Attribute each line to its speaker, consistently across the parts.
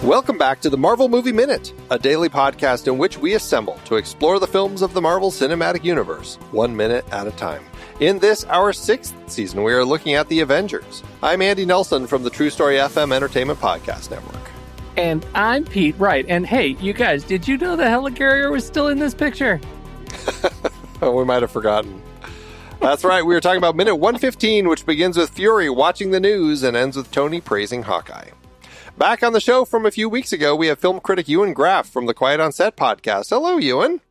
Speaker 1: Welcome back to the Marvel Movie Minute, a daily podcast in which we assemble to explore the films of the Marvel Cinematic Universe, 1 minute at a time. In this, our 6th season, we are looking at the Avengers. I'm Andy Nelson from the True Story FM Entertainment Podcast Network.
Speaker 2: And I'm Pete Wright. And hey, you guys, did you know the helicarrier was still in this picture?
Speaker 1: Oh, we might have forgotten. That's right, we were talking about minute 115, which begins with Fury watching the news and ends with Tony praising Hawkeye. Back on the show from a few weeks ago, we have film critic Ewan Graf from the Quiet on Set podcast. Hello, Ewan.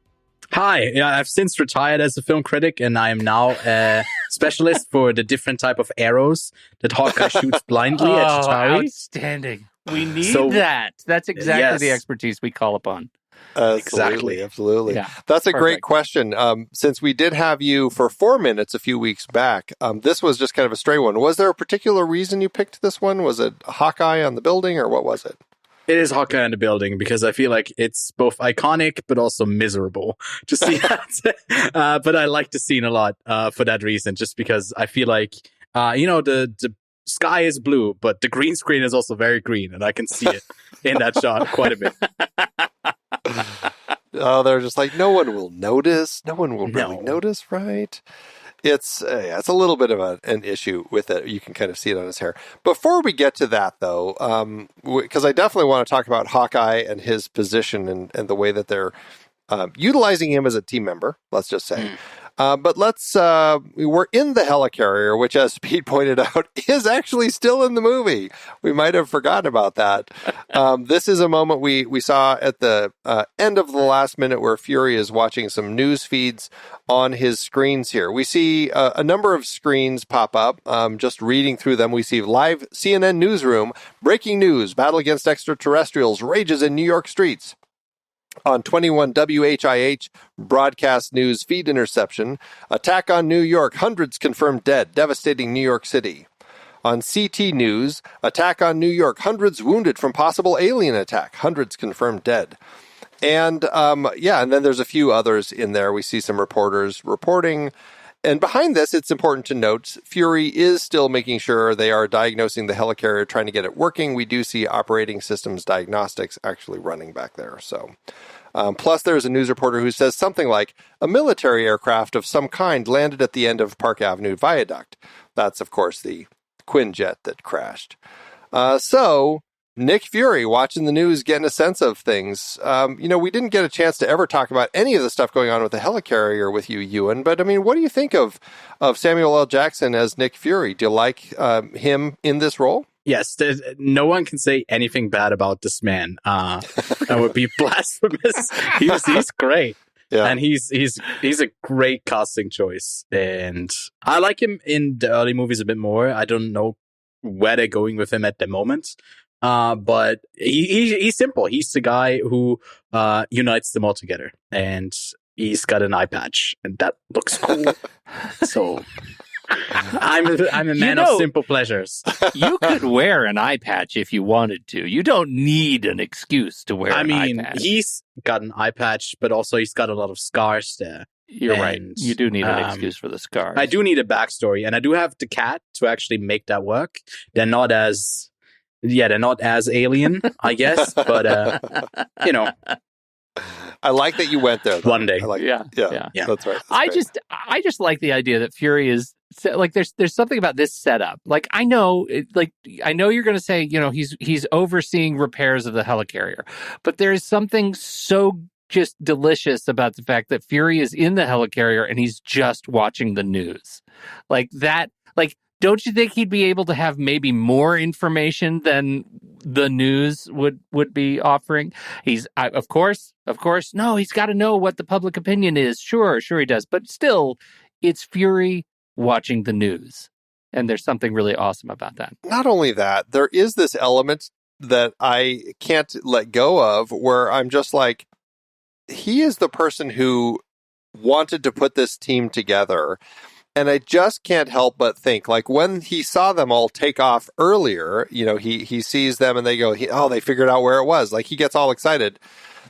Speaker 3: Hi, I've since retired as a film critic, and I am now a specialist for the different type of arrows that Hawkeye shoots blindly at Chitauri.
Speaker 2: Outstanding. We need that. That's exactly the expertise we call upon.
Speaker 1: Absolutely.
Speaker 2: Yeah,
Speaker 1: that's a great question. Since we did have you for 4 minutes a few weeks back, this was just kind of a stray one. Was there a particular reason you picked this one? Was it Hawkeye on the building, or what was it?
Speaker 3: It is Hawkeye on the building because I feel like it's both iconic but also miserable to see that. But I like the scene a lot for that reason, just because I feel like, the sky is blue, but the green screen is also very green, and I can see it in that shot quite a bit.
Speaker 1: Oh, they're just like, no one will notice. No one will really notice, right? It's a little bit of an issue with it. You can kind of see it on his hair. Before we get to that, though, because I definitely want to talk about Hawkeye and his position and the way that they're utilizing him as a team member, let's just say. But we're in the helicarrier, which, as Pete pointed out, is actually still in the movie. We might have forgotten about that. This is a moment we saw at the end of the last minute where Fury is watching some news feeds on his screens here. We see a number of screens pop up. Just reading through them, we see live CNN newsroom, breaking news, battle against extraterrestrials rages in New York streets. On 21 WHIH, broadcast news feed interception. Attack on New York, hundreds confirmed dead, devastating New York City. On CT News, attack on New York, hundreds wounded from possible alien attack, hundreds confirmed dead. And and then there's a few others in there. We see some reporters reporting. And behind this, it's important to note, Fury is still making sure they are diagnosing the helicarrier, trying to get it working. We do see operating systems diagnostics actually running back there. So, plus there's a news reporter who says something like, a military aircraft of some kind landed at the end of Park Avenue Viaduct. That's, of course, the Quinjet that crashed. So Nick Fury watching the news, getting a sense of things. We didn't get a chance to ever talk about any of the stuff going on with the helicarrier with you, Ewan. But I mean, what do you think of Samuel L. Jackson as Nick Fury? Do you like him in this role?
Speaker 3: Yes, no one can say anything bad about this man. That would be blasphemous. He's great. Yeah. And he's a great casting choice. And I like him in the early movies a bit more. I don't know where they're going with him at the moment. But he's simple. He's the guy who unites them all together, and he's got an eye patch, and that looks cool. So I'm a man of simple pleasures.
Speaker 2: You could wear an eye patch if you wanted to. You don't need an excuse to wear an eye patch.
Speaker 3: He's got an eye patch, but also he's got a lot of scars there.
Speaker 2: You're right. You do need an excuse for the scars.
Speaker 3: I do need a backstory, and I do have the cat to actually make that work. They're not as alien, I guess, but
Speaker 1: I like that you went there, though.
Speaker 3: One day.
Speaker 1: Yeah, that's right. That's
Speaker 2: I just like the idea that Fury is like there's something about this setup. Like I know you're going to say, he's overseeing repairs of the helicarrier, but there's something so just delicious about the fact that Fury is in the helicarrier and he's just watching the news. Like that, don't you think he'd be able to have maybe more information than the news would be offering? Of course, no, he's got to know what the public opinion is. Sure he does. But still, it's Fury watching the news. And there's something really awesome about that.
Speaker 1: Not only that, there is this element that I can't let go of where I'm just like, he is the person who wanted to put this team together. And I just can't help but think, like, when he saw them all take off earlier, he sees them and they go, they figured out where it was. Like, he gets all excited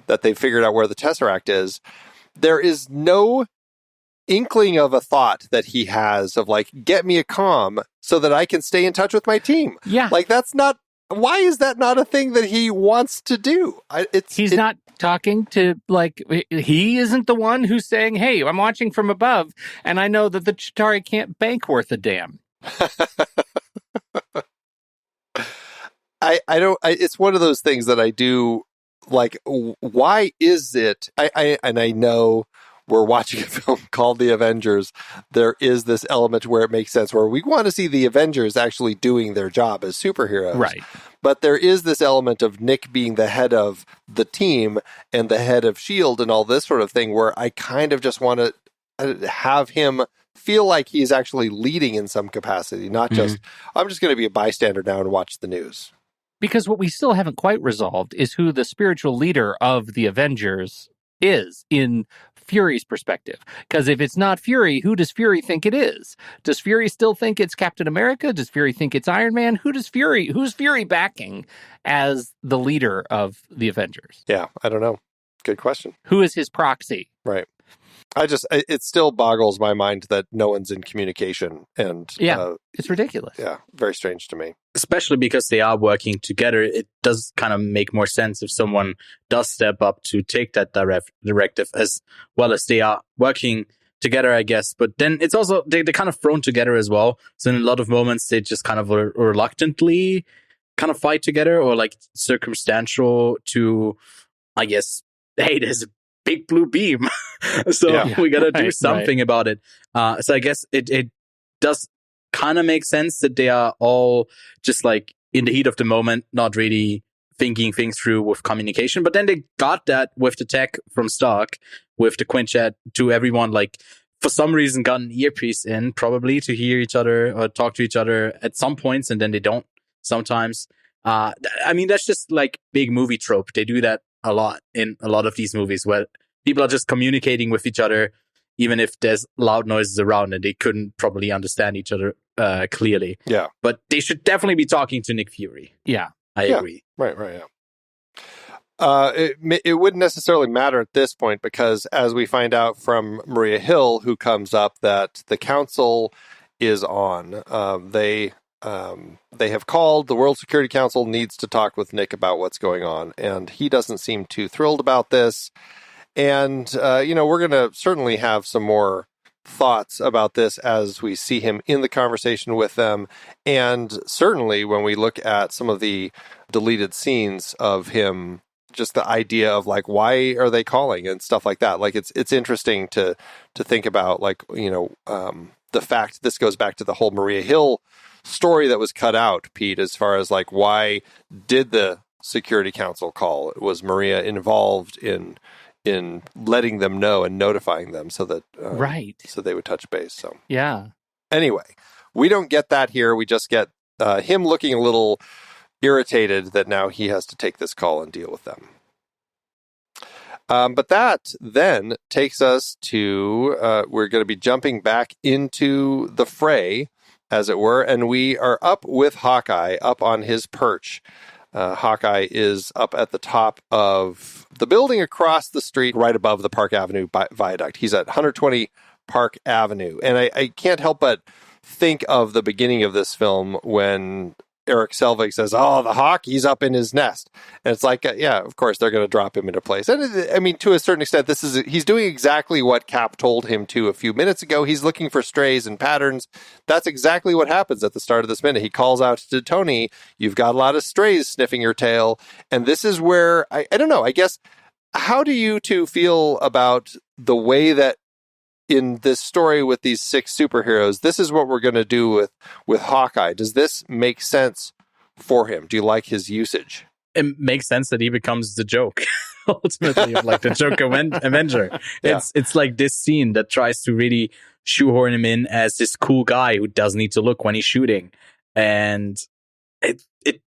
Speaker 1: that they figured out where the Tesseract is. There is no inkling of a thought that he has of, like, get me a comm so that I can stay in touch with my team.
Speaker 2: Yeah.
Speaker 1: Like, that's not why is that not a thing that he wants to do?
Speaker 2: He's not talking to, like, he isn't the one who's saying, hey, I'm watching from above, and I know that the Chitauri can't bank worth a damn.
Speaker 1: I don't. It's one of those things that I do. Like, why is it? I know we're watching a film called The Avengers. There is this element where it makes sense, where we want to see the Avengers actually doing their job as superheroes.
Speaker 2: Right.
Speaker 1: But there is this element of Nick being the head of the team and the head of S.H.I.E.L.D. and all this sort of thing, where I kind of just want to have him feel like he's actually leading in some capacity, not just, I'm just going to be a bystander now and watch the news.
Speaker 2: Because what we still haven't quite resolved is who the spiritual leader of the Avengers is in Fury's perspective. Because if it's not Fury, who does Fury think it is? Does Fury still think it's Captain America? Does Fury think it's Iron Man? Who's Fury backing as the leader of the Avengers?
Speaker 1: Yeah, I don't know. Good question.
Speaker 2: Who is his proxy?
Speaker 1: Right. It still boggles my mind that no one's in communication. And
Speaker 2: it's ridiculous.
Speaker 1: Yeah, very strange to me.
Speaker 3: Especially because they are working together. It does kind of make more sense if someone does step up to take that directive, as well as they are working together, I guess. But then it's also, they're kind of thrown together as well. So in a lot of moments, they just kind of reluctantly kind of fight together, or like circumstantial to, I guess, hey, there's a big blue beam. So we got to do something about it. So I guess it does kind of make sense that they are all just like in the heat of the moment, not really thinking things through with communication. But then they got that with the tech from Stark, with the Quinjet, to everyone, like, for some reason got an earpiece in, probably to hear each other or talk to each other at some points, and then they don't sometimes. I mean, that's just like big movie trope. They do that a lot in a lot of these movies, where people are just communicating with each other, even if there's loud noises around and they couldn't probably understand each other clearly.
Speaker 1: Yeah.
Speaker 3: But they should definitely be talking to Nick Fury.
Speaker 2: Yeah.
Speaker 3: I agree.
Speaker 1: Right, yeah. It wouldn't necessarily matter at this point, because as we find out from Maria Hill, who comes up, that the council is on. They have called. The World Security Council needs to talk with Nick about what's going on, and he doesn't seem too thrilled about this. And, we're going to certainly have some more thoughts about this as we see him in the conversation with them. And certainly when we look at some of the deleted scenes of him, just the idea of, like, why are they calling and stuff like that. Like, it's interesting to think about, like, the fact this goes back to the whole Maria Hill story that was cut out, Pete, as far as, like, why did the Security Council call? Was Maria involved in letting them know and notifying them so that so they would touch base? So anyway, we don't get that here. We just get him looking a little irritated that now he has to take this call and deal with them. But that then takes us to we're going to be jumping back into the fray, as it were, and we are up with Hawkeye up on his perch. Hawkeye is up at the top of the building across the street, right above the Park Avenue viaduct. He's at 120 Park Avenue. And I can't help but think of the beginning of this film when Eric Selvig says, "Oh, the hawk, he's up in his nest." And it's like, of course, they're going to drop him into place. And I mean, to a certain extent, he's doing exactly what Cap told him to a few minutes ago. He's looking for strays and patterns. That's exactly what happens at the start of this minute. He calls out to Tony, "You've got a lot of strays sniffing your tail." And this is where, I don't know, I guess, how do you two feel about the way that in this story with these 6 superheroes, this is what we're going to do with Hawkeye? Does this make sense for him? Do you like his usage?
Speaker 3: It makes sense that he becomes the joke, ultimately, of like the joke Avenger. It's like this scene that tries to really shoehorn him in as this cool guy who doesn't need to look when he's shooting. And it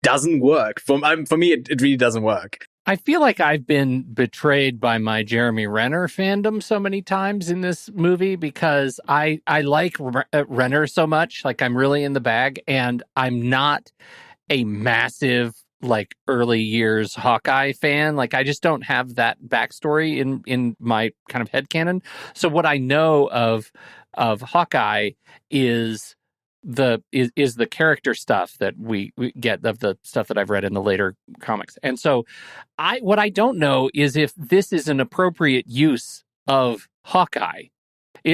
Speaker 3: doesn't work. For me, it really doesn't work.
Speaker 2: I feel like I've been betrayed by my Jeremy Renner fandom so many times in this movie, because I like Renner so much. Like, I'm really in the bag, and I'm not a massive, like, early years Hawkeye fan. Like, I just don't have that backstory in my kind of headcanon. So what I know of Hawkeye is is the character stuff that we get of the stuff that I've read in the later comics. And so what I don't know is if this is an appropriate use of Hawkeye.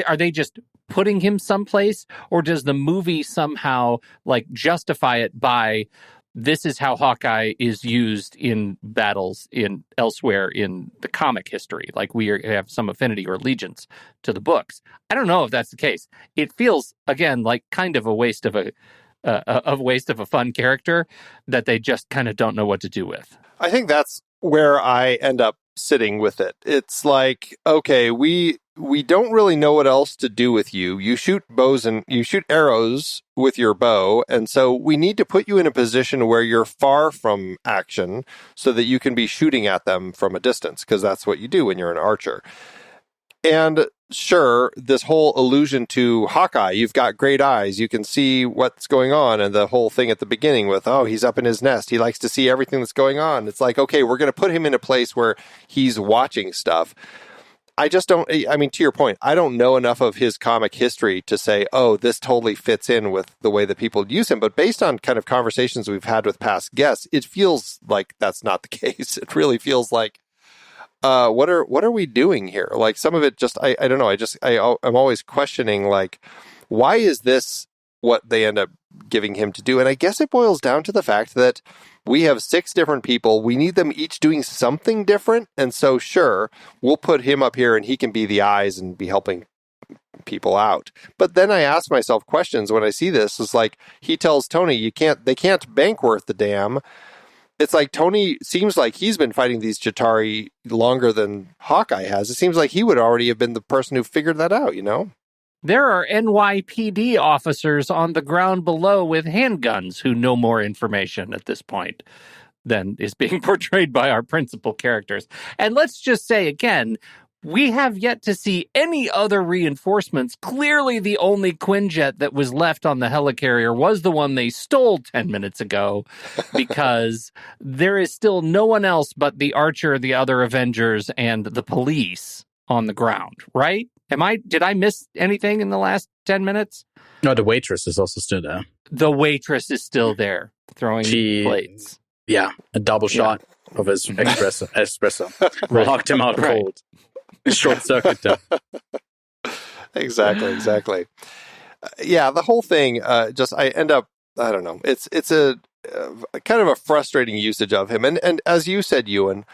Speaker 2: Are they just putting him someplace, or does the movie somehow like justify it by this is how Hawkeye is used in battles in elsewhere in the comic history? Like we have some affinity or allegiance to the books. I don't know if that's the case. It feels again like kind of a waste of a fun character that they just kind of don't know what to do with.
Speaker 1: I think that's where I end up sitting with it. It's like, okay, we don't really know what else to do with you. You shoot bows and you shoot arrows with your bow, and so we need to put you in a position where you're far from action so that you can be shooting at them from a distance, because that's what you do when you're an archer. And sure, this whole allusion to Hawkeye, you've got great eyes, you can see what's going on, and the whole thing at the beginning with, oh, he's up in his nest, he likes to see everything that's going on. It's like, okay, we're going to put him in a place where he's watching stuff. I just don't, I mean, to your point, I don't know enough of his comic history to say, oh, this totally fits in with the way that people use him. But based on kind of conversations we've had with past guests, it feels like that's not the case. It really feels like, what are we doing here? Like some of it just, I don't know. I'm always questioning, like, why is this what they end up giving him to do? And I guess it boils down to the fact that we have 6 different people. We need them each doing something different. And so, sure, we'll put him up here and he can be the eyes and be helping people out. But then I ask myself questions when I see this. It's like, he tells Tony, they can't bank worth the damn. It's like Tony seems like he's been fighting these Chitauri longer than Hawkeye has. It seems like he would already have been the person who figured that out, you know?
Speaker 2: There are NYPD officers on the ground below with handguns who know more information at this point than is being portrayed by our principal characters. And let's just say again, we have yet to see any other reinforcements. Clearly, the only Quinjet that was left on the helicarrier was the one they stole 10 minutes ago, because there is still no one else but the Archer, the other Avengers, and the police on the ground, right? Did I miss anything in the last 10 minutes?
Speaker 3: No, the waitress is also still there.
Speaker 2: The waitress is still there, throwing plates.
Speaker 3: Yeah, a double shot of his espresso.
Speaker 2: Right.
Speaker 3: Locked him out cold. Short circuit though.
Speaker 1: Exactly. Yeah, the whole thing, I end up, I don't know. It's a kind of a frustrating usage of him. And as you said, Ewan,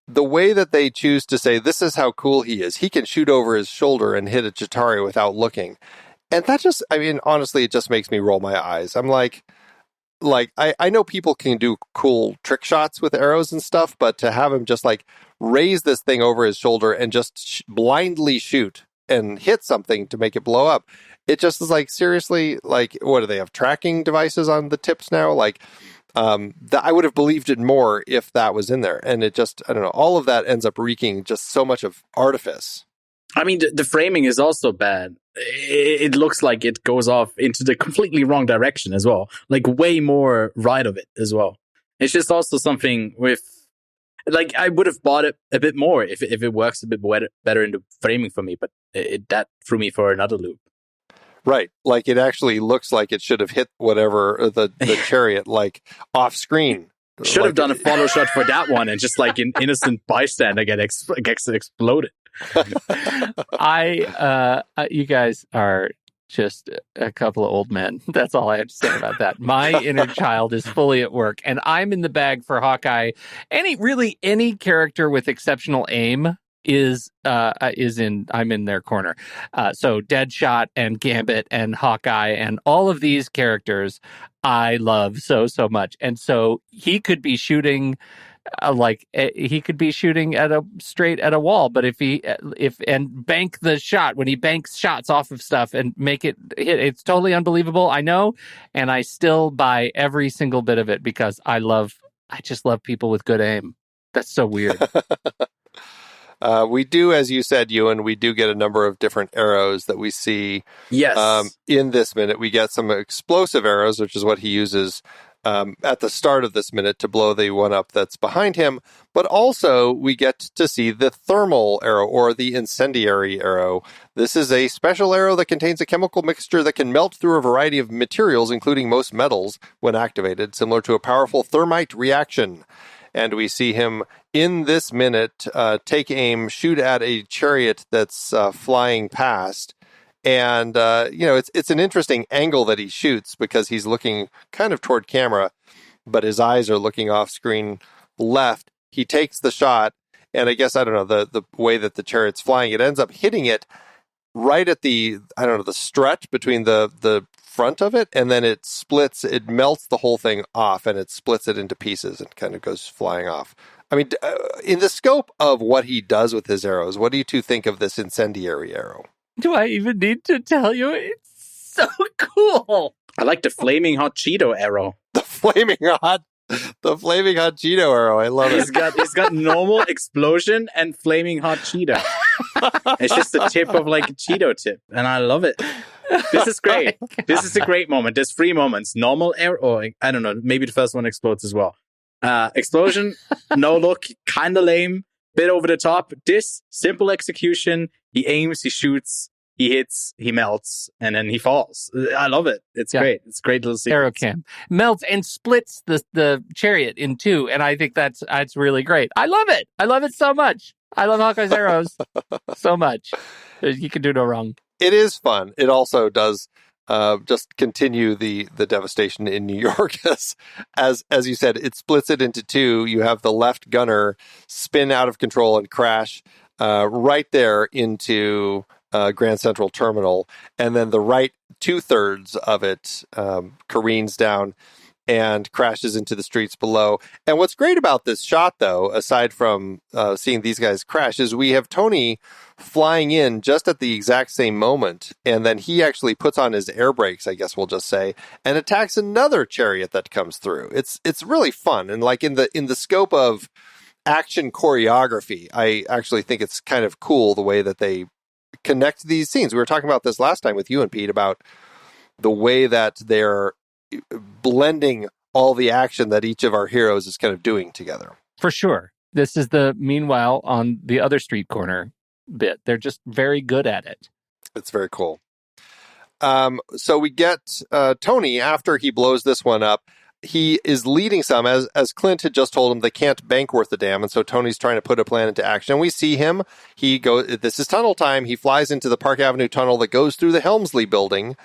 Speaker 1: the way that they choose to say, this is how cool he is. He can shoot over his shoulder and hit a Chitauri without looking. And that just, I mean, honestly, it just makes me roll my eyes. I'm like, I know people can do cool trick shots with arrows and stuff, but to have him just like raise this thing over his shoulder and just blindly shoot and hit something to make it blow up, it just is like, seriously, like, what do they have, tracking devices on the tips now? Like, I would have believed it more if that was in there. And it just, I don't know, all of that ends up reeking just so much of artifice.
Speaker 3: I mean, the framing is also bad. It looks like it goes off into the completely wrong direction as well. Like way more right of it as well. It's just also something with, like, I would have bought it a bit more if it works a bit better in the framing for me, but that threw me for another loop.
Speaker 1: Right. Like it actually looks like it should have hit whatever the chariot, like off screen.
Speaker 3: Should have done a follow shot for that one and just like an innocent bystander gets exploded.
Speaker 2: You guys are just a couple of old men. That's all I have to say about that. My inner child is fully at work, and I'm in the bag for Hawkeye. Any character with exceptional aim I'm in their corner. So Deadshot and Gambit and Hawkeye and all of these characters I love so much. And so he could be shooting straight at a wall, but and bank the shot when he banks shots off of stuff and make it hit, it's totally unbelievable. I know, and I still buy every single bit of it because I just love people with good aim. That's so weird.
Speaker 1: We do, as you said, Ewan, we do get a number of different arrows that we see.
Speaker 3: Yes.
Speaker 1: In this minute, we get some explosive arrows, which is what he uses at the start of this minute to blow the one up that's behind him. But also we get to see the thermal arrow, or the incendiary arrow. This is a special arrow that contains a chemical mixture that can melt through a variety of materials, including most metals, when activated, similar to a powerful thermite reaction. And we see him in this minute take aim, shoot at a chariot that's flying past. And, it's an interesting angle that he shoots because he's looking kind of toward camera, but his eyes are looking off screen left. He takes the shot, and I guess, I don't know, the way that the chariot's flying, it ends up hitting it right at the strut between the front of it, and then it splits, it melts the whole thing off, and it splits it into pieces and kind of goes flying off. I mean, in the scope of what he does with his arrows, what do you two think of this incendiary arrow?
Speaker 2: Do I even need to tell you? It's so cool.
Speaker 3: I like the flaming hot Cheeto arrow.
Speaker 1: The flaming hot Cheeto arrow. I love it.
Speaker 3: He's got normal explosion and flaming hot Cheeto. It's just the tip of like a Cheeto tip, and I love it. This is great. This is a great moment. There's 3 moments. Normal arrow, or I don't know, maybe the first one explodes as well. Explosion, no look, kind of lame, bit over the top. This, simple execution. He aims, he shoots, he hits, he melts, and then he falls. I love it. It's great. It's a great little sequence.
Speaker 2: Arrow cam melts and splits the chariot in 2, and I think that's really great. I love it. I love it so much. I love Hawkeye's arrows so much. You can do no wrong.
Speaker 1: It is fun. It also does just continue the devastation in New York. as you said, it splits it into 2. You have the left gunner spin out of control and crash right there into Grand Central Terminal, and then the right 2/3 of it careens down and crashes into the streets below. And what's great about this shot, though, aside from seeing these guys crash, is we have Tony flying in just at the exact same moment, and then he actually puts on his air brakes, I guess we'll just say, and attacks another chariot that comes through. It's really fun, and like in the scope of action choreography, I actually think it's kind of cool the way that they connect these scenes. We were talking about this last time with you and Pete about the way that they're blending all the action that each of our heroes is kind of doing together.
Speaker 2: For sure. This is the meanwhile on the other street corner bit. They're just very good at it. It's
Speaker 1: very cool. So we get Tony after he blows this one up. He is leading some, as Clint had just told him, they can't bank worth a damn, and so Tony's trying to put a plan into action. We see him. This is tunnel time. He flies into the Park Avenue tunnel that goes through the Helmsley building,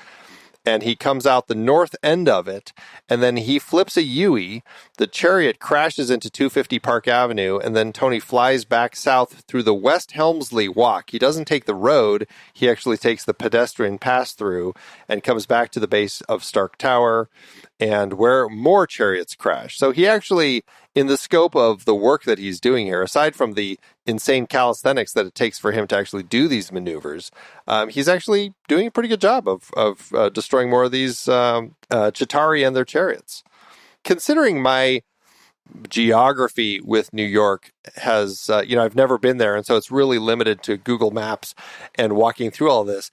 Speaker 1: and he comes out the north end of it, and then he flips a U-ey. The chariot crashes into 250 Park Avenue, and then Tony flies back south through the West Helmsley walk. He doesn't take the road. He actually takes the pedestrian pass-through and comes back to the base of Stark Tower, and where more chariots crash. So he actually, in the scope of the work that he's doing here, aside from the insane calisthenics that it takes for him to actually do these maneuvers, he's actually doing a pretty good job of destroying more of these Chitauri and their chariots. Considering my geography with New York has, I've never been there, and so it's really limited to Google Maps and walking through all this.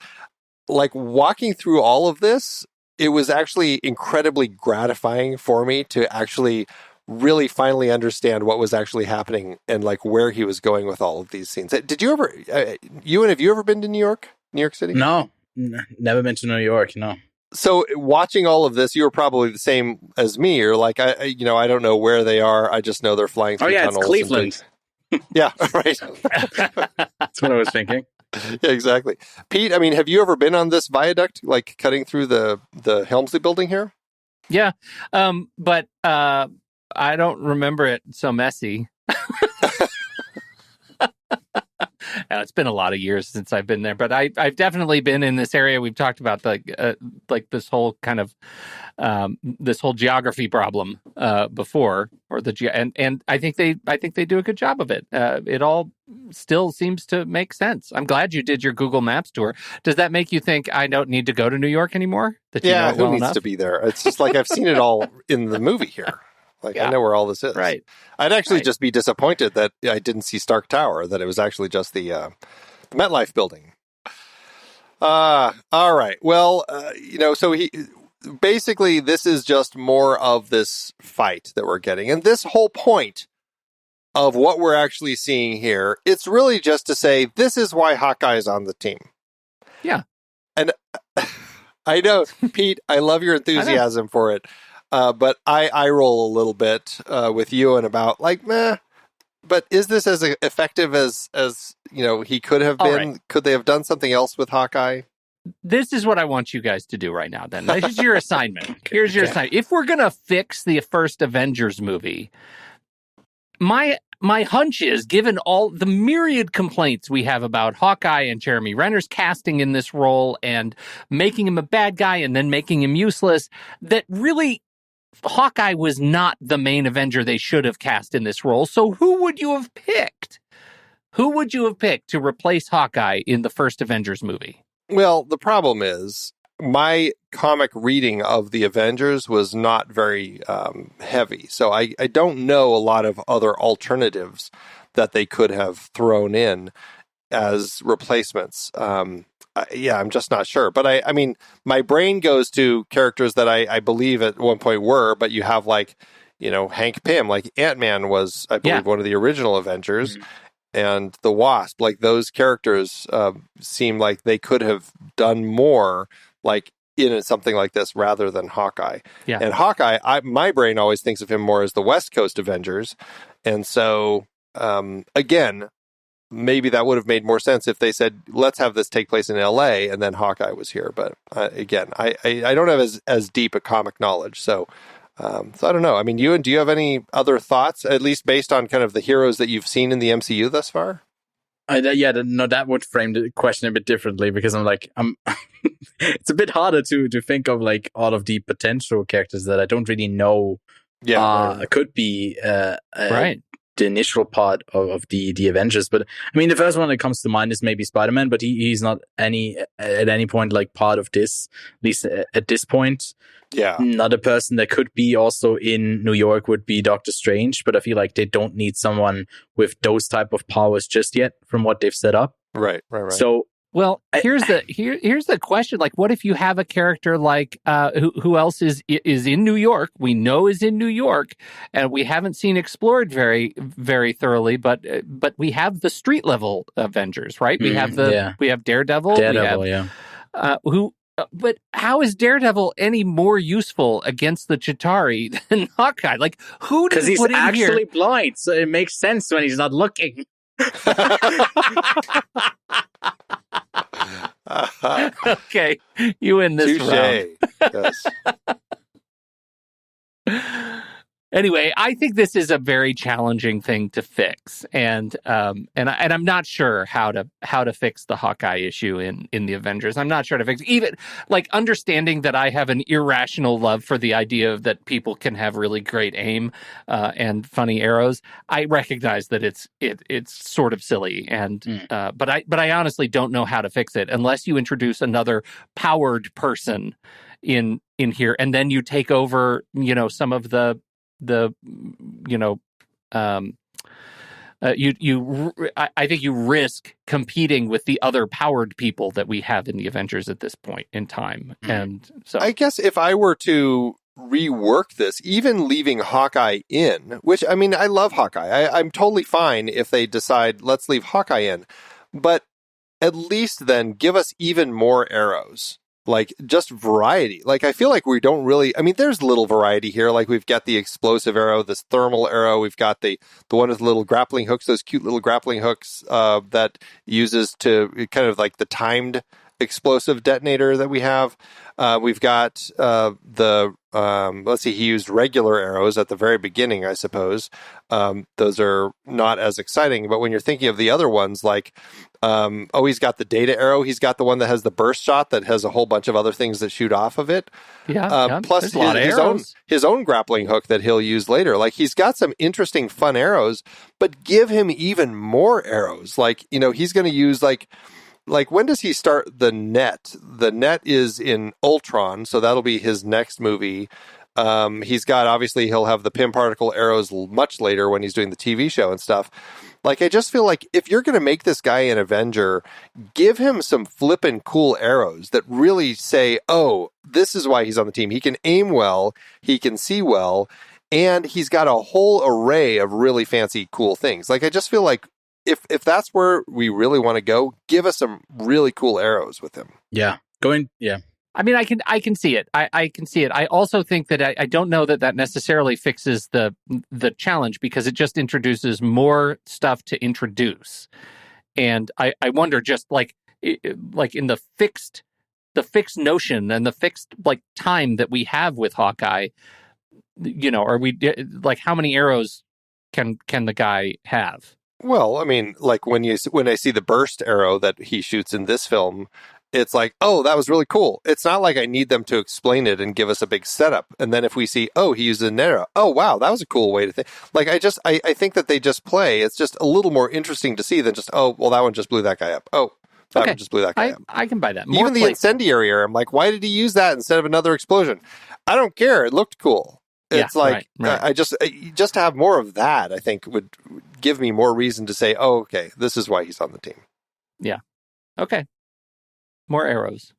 Speaker 1: Like, walking through all of this, it was actually incredibly gratifying for me to actually really finally understand what was actually happening and like where he was going with all of these scenes. Did you ever, Ewan, have you ever been to New York City?
Speaker 3: No, never been to New York, no.
Speaker 1: So watching all of this, you were probably the same as me. You're like, I don't know where they are. I just know they're flying through tunnels.
Speaker 3: It's Cleveland.
Speaker 1: Yeah, right.
Speaker 3: That's what I was thinking.
Speaker 1: Yeah, exactly. Pete, I mean, have you ever been on this viaduct, like cutting through the Helmsley building here?
Speaker 2: Yeah, but I don't remember it so messy. It's been a lot of years since I've been there, but I've definitely been in this area. We've talked about like this whole kind of this whole geography problem before, or and I think they do a good job of it. It all still seems to make sense. I'm glad you did your Google Maps tour. Does that make you think I don't need to go to New York anymore?
Speaker 1: Who needs to be there? It's just like I've seen it all in the movie here. Like, I know where all this is.
Speaker 2: Right.
Speaker 1: I'd actually just be disappointed that I didn't see Stark Tower, that it was actually just the MetLife building. All right. Well, so basically, this is just more of this fight that we're getting. And this whole point of what we're actually seeing here, it's really just to say, this is why Hawkeye is on the team.
Speaker 2: Yeah.
Speaker 1: And I know, Pete, I love your enthusiasm for it. But I roll a little bit with Ewan about like, meh. But is this as effective as he could have been? Right. Could they have done something else with Hawkeye?
Speaker 2: This is what I want you guys to do right now. Then this is your assignment. Here's your assignment. If we're gonna fix the first Avengers movie, my hunch is, given all the myriad complaints we have about Hawkeye and Jeremy Renner's casting in this role and making him a bad guy and then making him useless, that really Hawkeye was not the main Avenger they should have cast in this role. So who would you have picked? Who would you have picked to replace Hawkeye in the first Avengers movie?
Speaker 1: Well, the problem is my comic reading of the Avengers was not very heavy. So I don't know a lot of other alternatives that they could have thrown in as replacements. I'm just not sure. But I mean, my brain goes to characters that I believe at one point were, but you have like, Hank Pym, like Ant-Man was, I believe, one of the original Avengers. Mm-hmm. And the Wasp, like those characters seem like they could have done more like in something like this rather than Hawkeye. Yeah. And Hawkeye, my brain always thinks of him more as the West Coast Avengers. And so, again, maybe that would have made more sense if they said, let's have this take place in LA and then Hawkeye was here. But again, I don't have as deep a comic knowledge. So I don't know. I mean, Ewan, do you have any other thoughts, at least based on kind of the heroes that you've seen in the MCU thus far?
Speaker 3: That would frame the question a bit differently, because I'm it's a bit harder to think of like all of the potential characters that I don't really know. Could be right. The initial part of the Avengers. But I mean, the first one that comes to mind is maybe Spider-Man, but he's not at any point like part of this, at least at this point.
Speaker 1: Yeah.
Speaker 3: Another person that could be also in New York would be Doctor Strange, but I feel like they don't need someone with those type of powers just yet from what they've set up.
Speaker 1: Right.
Speaker 3: So,
Speaker 2: well, here's the question. Like, what if you have a character like who else is in New York? We know is in New York, and we haven't seen explored very, very thoroughly. But we have the street level Avengers, right? We have we have Daredevil. But how is Daredevil any more useful against the Chitauri than Hawkeye? Like, who did he put in here?
Speaker 3: Because he's actually blind, so it makes sense when he's not looking.
Speaker 2: Okay, you win this round.
Speaker 1: Yes.
Speaker 2: Anyway, I think this is a very challenging thing to fix, and I'm not sure how to fix the Hawkeye issue in the Avengers. I'm not sure how to fix even like understanding that I have an irrational love for the idea that people can have really great aim and funny arrows. I recognize that it's sort of silly, and but I honestly don't know how to fix it unless you introduce another powered person in here, and then you take over some of I think you risk competing with the other powered people that we have in the Avengers at this point in time. And so
Speaker 1: I guess if I were to rework this, even leaving Hawkeye in, which I mean, I love Hawkeye. I'm totally fine if they decide let's leave Hawkeye in, but at least then give us even more arrows. Like, just variety. Like, I feel like we don't really... I mean, there's little variety here. Like, we've got the explosive arrow, this thermal arrow. We've got the one with little grappling hooks, those cute little grappling hooks that uses to kind of like the timed explosive detonator that we have. We've got let's see, he used regular arrows at the very beginning, I suppose. Those are not as exciting, but when you're thinking of the other ones, like, he's got the data arrow. He's got the one that has the burst shot that has a whole bunch of other things that shoot off of it. Plus his own grappling hook that he'll use later. Like, he's got some interesting, fun arrows, but give him even more arrows. Like, he's going to use like, when does he start the net? The net is in Ultron, so that'll be his next movie. He's got, obviously, he'll have the Pym particle arrows much later when he's doing the TV show and stuff. Like, I just feel like if you're going to make this guy an Avenger, give him some flippin' cool arrows that really say, oh, this is why he's on the team. He can aim well, he can see well, and he's got a whole array of really fancy, cool things. Like, I just feel like if that's where we really want to go, give us some really cool arrows with him.
Speaker 3: Yeah.
Speaker 2: I mean, I can see it. I can see it. I also think that I don't know that necessarily fixes the challenge, because it just introduces more stuff to introduce. And I wonder, just like in the fixed notion and the fixed like time that we have with Hawkeye, are we like, how many arrows can the guy have?
Speaker 1: Well, I mean, like when I see the burst arrow that he shoots in this film, it's like, oh, that was really cool. It's not like I need them to explain it and give us a big setup. And then if we see, oh, he uses an arrow. Oh, wow, that was a cool way to think. Like, I think that they just play. It's just a little more interesting to see than just, oh, well, that one just blew that guy up. Oh, that one just blew that guy up.
Speaker 2: I can buy that.
Speaker 1: Even the incendiary arrow, I'm like, why did he use that instead of another explosion? I don't care. It looked cool. It's like, right. I just to have more of that, I think would give me more reason to say, oh, okay, this is why he's on the team.
Speaker 2: Yeah. Okay. More arrows.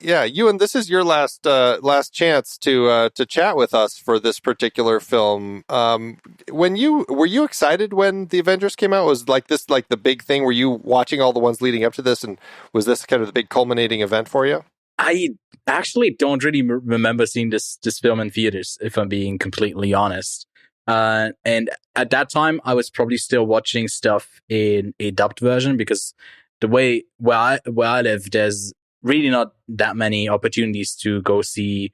Speaker 1: Yeah, Ewan, this is your last chance to chat with us for this particular film. Were you excited when the Avengers came out? Was like this like the big thing? Were you watching all the ones leading up to this, and was this kind of the big culminating event for you?
Speaker 3: I actually don't really remember seeing this film in theaters, if I'm being completely honest. And at that time, I was probably still watching stuff in a dubbed version, because the way where I live, there's really not that many opportunities to go see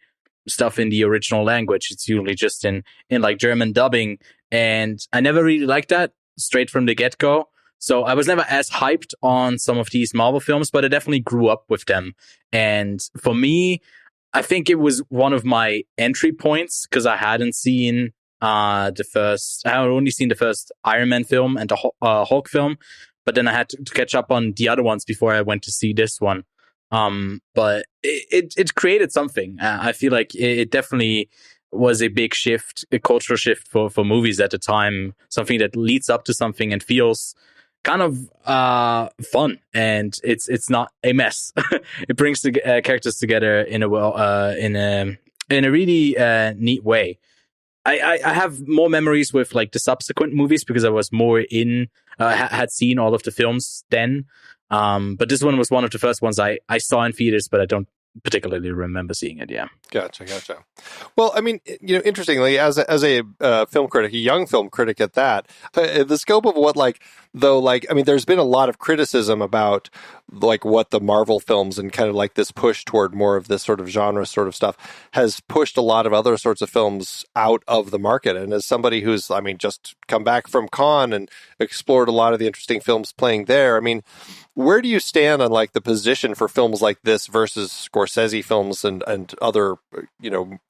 Speaker 3: stuff in the original language. It's usually just in like German dubbing, and I never really liked that straight from the get-go. So I was never as hyped on some of these Marvel films, but I definitely grew up with them. And for me, I think it was one of my entry points, because I hadn't seen I had only seen the first Iron Man film and the Hulk film, but then I had to catch up on the other ones before I went to see this one. But it created something. I feel like it definitely was a big shift, a cultural shift for movies at the time, something that leads up to something and feels kind of fun, and it's not a mess. It brings the characters together in a really neat way. I have more memories with like the subsequent movies, because I was more had seen all of the films then. But this one was one of the first ones I saw in theaters, but I don't particularly remember seeing it. Yeah.
Speaker 1: Gotcha. Well, I mean, interestingly, as a film critic, a young film critic at that, the scope of what there's been a lot of criticism about like what the Marvel films and kind of like this push toward more of this sort of genre sort of stuff has pushed a lot of other sorts of films out of the market. And as somebody who's, just come back from Cannes and explored a lot of the interesting films playing there, I mean, where do you stand on like the position for films like this versus Scorsese films and other,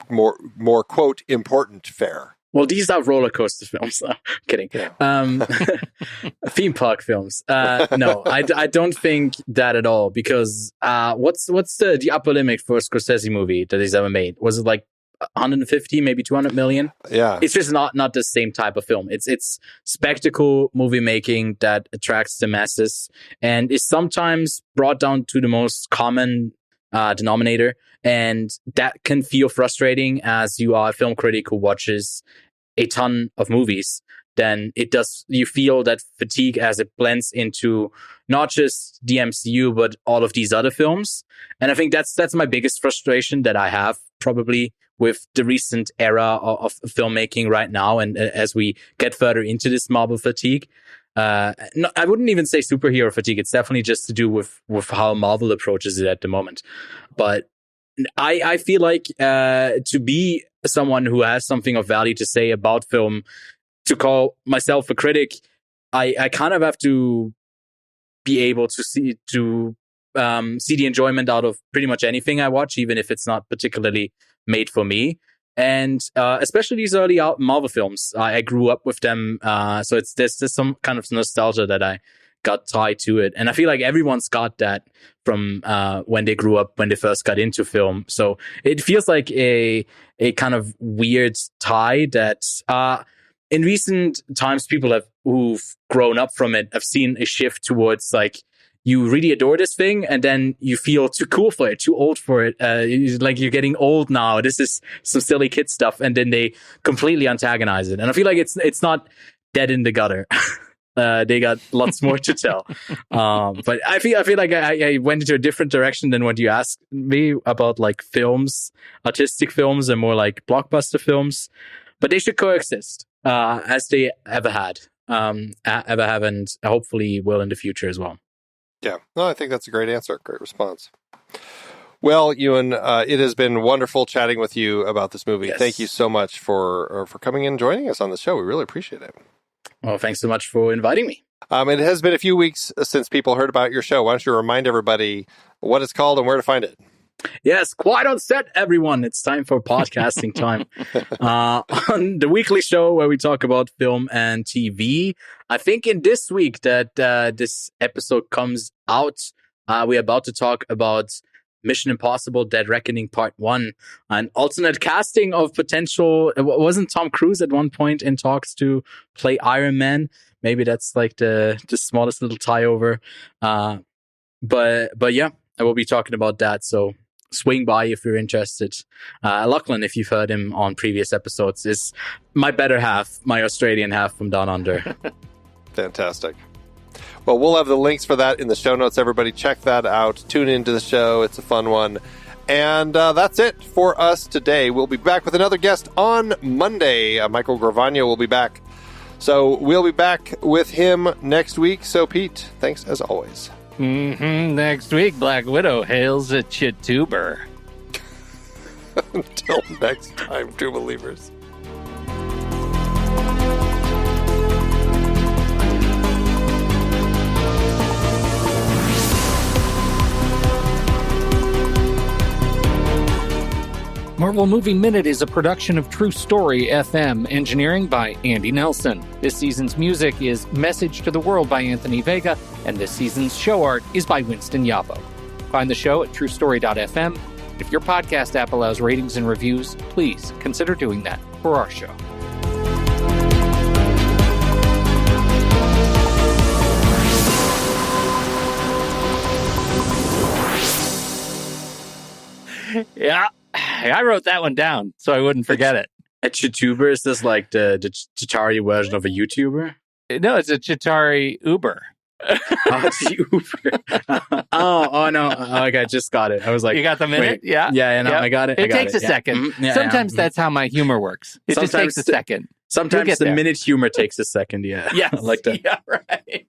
Speaker 1: more quote important fare?
Speaker 3: Well, these are roller coaster films. I'm kidding. Yeah. Theme park films. No, I don't think that at all, because what's the upper limit for a Scorsese movie that he's ever made? Was it like 150, maybe 200 million?
Speaker 1: Yeah.
Speaker 3: It's just not the same type of film. It's spectacle movie making that attracts the masses and is sometimes brought down to the most common denominator, and that can feel frustrating as you are a film critic who watches a ton of movies. Then you feel that fatigue as it blends into not just the MCU but all of these other films. And I think that's my biggest frustration that I have probably with the recent era of filmmaking right now, and as we get further into this Marvel fatigue. I wouldn't even say superhero fatigue. It's definitely just to do with how Marvel approaches it at the moment. But I feel like to be someone who has something of value to say about film, to call myself a critic, I kind of have to be able to see the enjoyment out of pretty much anything I watch, even if it's not particularly made for me. And especially these early out Marvel films, I grew up with them, so there's some kind of nostalgia that I got tied to it. And I feel like everyone's got that from when they grew up, when they first got into film. So it feels like a kind of weird tie that in recent times, people who've grown up from it have seen a shift towards like, you really adore this thing, and then you feel too cool for it, too old for it. Like you're getting old now. This is some silly kid stuff, and then they completely antagonize it. And I feel like it's not dead in the gutter. They got lots more to tell. But I feel like I went into a different direction than what you asked me about, like films, artistic films, and more like blockbuster films. But they should coexist as they ever have, and hopefully will in the future as well.
Speaker 1: Yeah, no, I think that's a great answer. Great response. Well, Ewan, it has been wonderful chatting with you about this movie. Yes. Thank you so much for coming in and joining us on the show. We really appreciate it.
Speaker 3: Well, thanks so much for inviting me.
Speaker 1: It has been a few weeks since people heard about your show. Why don't you remind everybody what it's called and where to find it?
Speaker 3: Yes, quiet on set, everyone. It's time for podcasting time. On the weekly show where we talk about film and TV. I think in this week that this episode comes out, we're about to talk about Mission Impossible Dead Reckoning Part 1, an alternate casting of potential. Wasn't Tom Cruise at one point in talks to play Iron Man? Maybe that's like the smallest little tie over. But yeah, I will be talking about that. So swing by if you're interested. Lachlan, if you've heard him on previous episodes, is my better half, my Australian half from Down Under.
Speaker 1: Fantastic. Well, we'll have the links for that in the show notes. Everybody check that out. Tune into the show. It's a fun one. And that's it for us today. We'll be back with another guest on Monday. Michael Gravagno will be back. So we'll be back with him next week. So, Pete, thanks as always.
Speaker 2: Next week, Black Widow hails a chituber.
Speaker 1: Until next time, true believers.
Speaker 2: Marvel Movie Minute is a production of True Story FM, engineering by Andy Nelson. This season's music is Message to the World by Anthony Vega, and this season's show art is by Winston Yabo. Find the show at truestory.fm. If your podcast app allows ratings and reviews, please consider doing that for our show. Yeah. I wrote that one down so I wouldn't forget it.
Speaker 3: A chituber, is this like the Chitari version of a YouTuber?
Speaker 2: No, it's a Chitari Uber.
Speaker 3: Oh, it's Uber. oh no. Okay, I just got it. I was like,
Speaker 2: you got the minute?
Speaker 3: Wait. Yeah. Yeah, no, I got it.
Speaker 2: It takes a second. Mm-hmm. Yeah, sometimes that's how my humor works. It just takes a second.
Speaker 3: Sometimes the minute humor takes a second, yeah.
Speaker 2: Yes.
Speaker 3: Like that.
Speaker 2: Yeah, right.